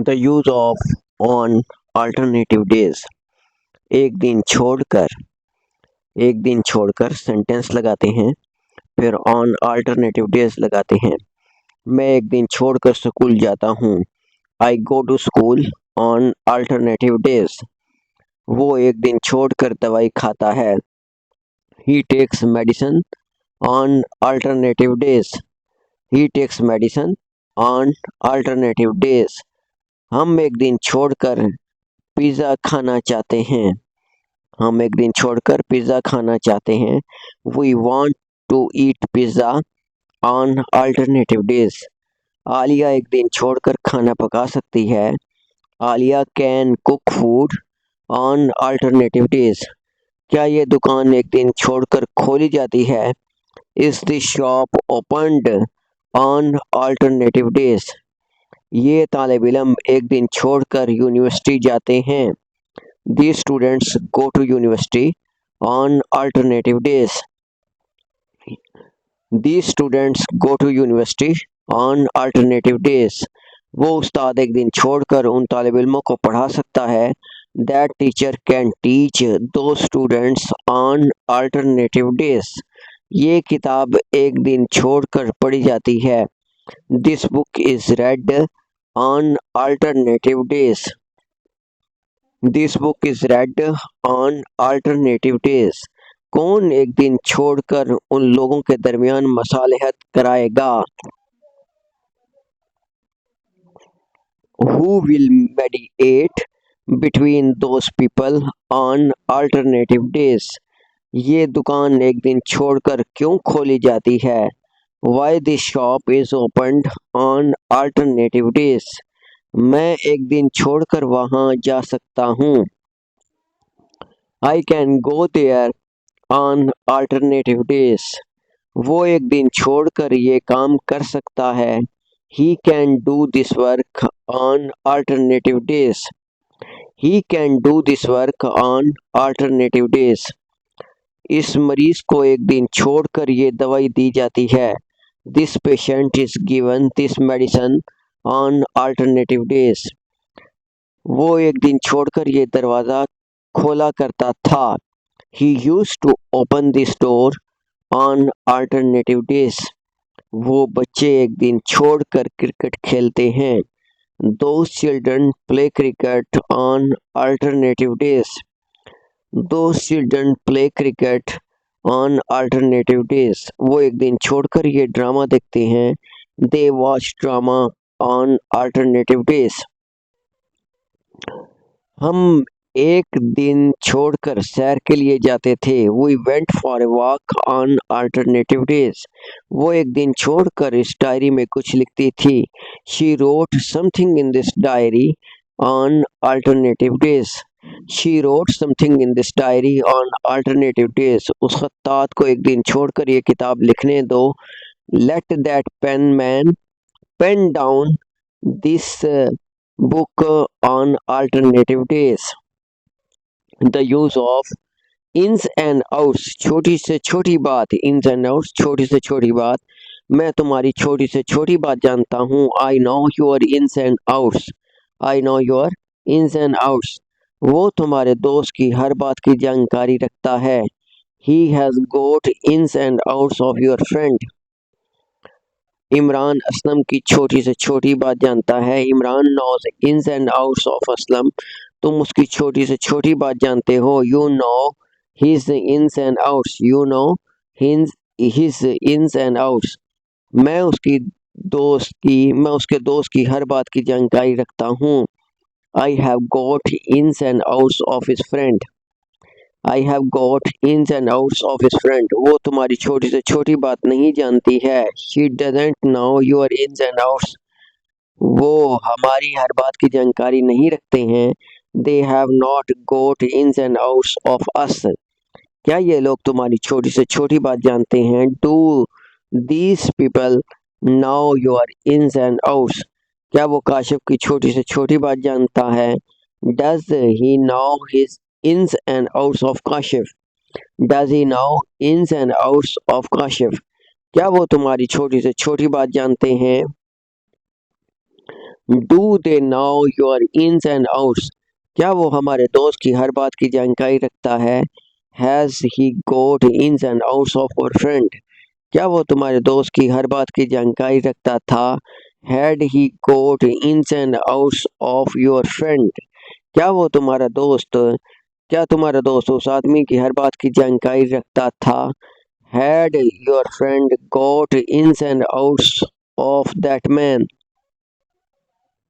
The use of on alternative days. एक दिन छोड़कर एक दिन छोड़कर सेंटेंस लगाते हैं, फिर ऑन अल्टरनेटिव डेज लगाते हैं। मैं एक दिन छोड़कर स्कूल जाता हूँ। I go to school on alternative days. वो एक दिन छोड़कर दवाई खाता है। He takes medicine on alternative days. He takes medicine on alternative days. हम एक दिन छोड़कर पिज़्ज़ा खाना चाहते हैं। हम एक दिन छोड़कर पिज़्ज़ा खाना चाहते हैं। We want to eat pizza on alternative days. Alia एक दिन छोड़कर खाना पका सकती है। Alia can cook food on alternative days. क्या ये दुकान एक दिन छोड़कर खोली जाती है? Is this shop opened on alternative days. ये तालिब इल्म एक दिन छोड़कर यूनिवर्सिटी जाते हैं। These students go to university on alternative days. These students go to university on alternative days. वो उस्ताद एक दिन छोड़कर उन तालिब इल्मों को पढ़ा सकता है। That teacher can teach those students on alternative days. ये किताब एक दिन छोड़कर पढ़ी जाती है। This book is read on alternative days. This book is red on alternative days. कौन एक दिन छोड़कर उन लोगों के दरमियान मसालहत कराएगा? Who will mediate between those people on alternative days. ये दुकान एक दिन छोड़कर क्यों खोली जाती है? Why this shop is opened on alternative days. मैं एक दिन छोड़कर वहां जा सकता हूँ। I can go there on alternative days. वो एक दिन छोड़कर ये काम कर सकता है। He can do this work on alternative days. He can do this work on alternative days. इस मरीज को एक दिन छोड़कर ये दवाई दी जाती है। This patient is given this medicine on alternative days. वो एक दिन छोड़कर ये दरवाज़ा खोला करता था। He used to open this door on alternative days. वो बच्चे एक दिन छोड़कर क्रिकेट खेलते हैं। Those children play cricket on alternative days. Those children play cricket on alternative days. वो एक दिन छोड़कर ये ड्रामा देखते हैं। They watch drama on alternative days. हम एक दिन छोड़कर सैर के लिए जाते थे। We went for a walk on alternative days. वो एक दिन छोड़कर इस डायरी में कुछ लिखती थी। She wrote something in this diary on alternative days. She wrote something in this diary on alternative days. उस खत्तात को एक दिन छोड़कर ये किताब लिखने दो। Let that pen man pen down this book on alternative days. The use of ins and outs। छोटी से छोटी बात, ins and outs छोटी से छोटी बात। मैं तुम्हारी छोटी से छोटी बात जानता हूँ। I know your ins and outs. I know your ins and outs. वो तुम्हारे दोस्त की हर बात की जानकारी रखता है। He has got ins and outs of your friend. Imran Aslam की छोटी से छोटी बात जानता है। Imran knows ins and outs of Aslam. तुम उसकी छोटी से छोटी बात जानते हो। You know his ins and outs. You know his ins and outs. मैं उसके दोस्त की हर बात की जानकारी रखता हूँ। I have got ins and outs of his friend. I have got ins and outs of his friend. वो तुम्हारी छोटी से छोटी बात नहीं जानती है। She doesn't know your ins and outs. वो हमारी हर बात की जानकारी नहीं रखते हैं। They have not got ins and outs of us. क्या ये लोग तुम्हारी छोटी से छोटी बात जानते हैं? Do these people know your ins and outs. क्या वो काशिफ की छोटी से छोटी बात जानता है? Does he know his ins and outs of Kashif. Does he know ins and outs of Kashif? क्या वो तुम्हारी छोटी से छोटी बात जानते हैं? Do they know your ins and outs? क्या वो हमारे दोस्त की हर बात की जानकारी रखता है? Has he got ins and outs of our friend? क्या वो तुम्हारे दोस्त की हर बात की जानकारी रखता था? Had he got ins and outs of your friend? क्या वो क्या तुम्हारा दोस्त उस आदमी की हर बात की जानकारी रखता था? Had your friend got ins and outs of that man?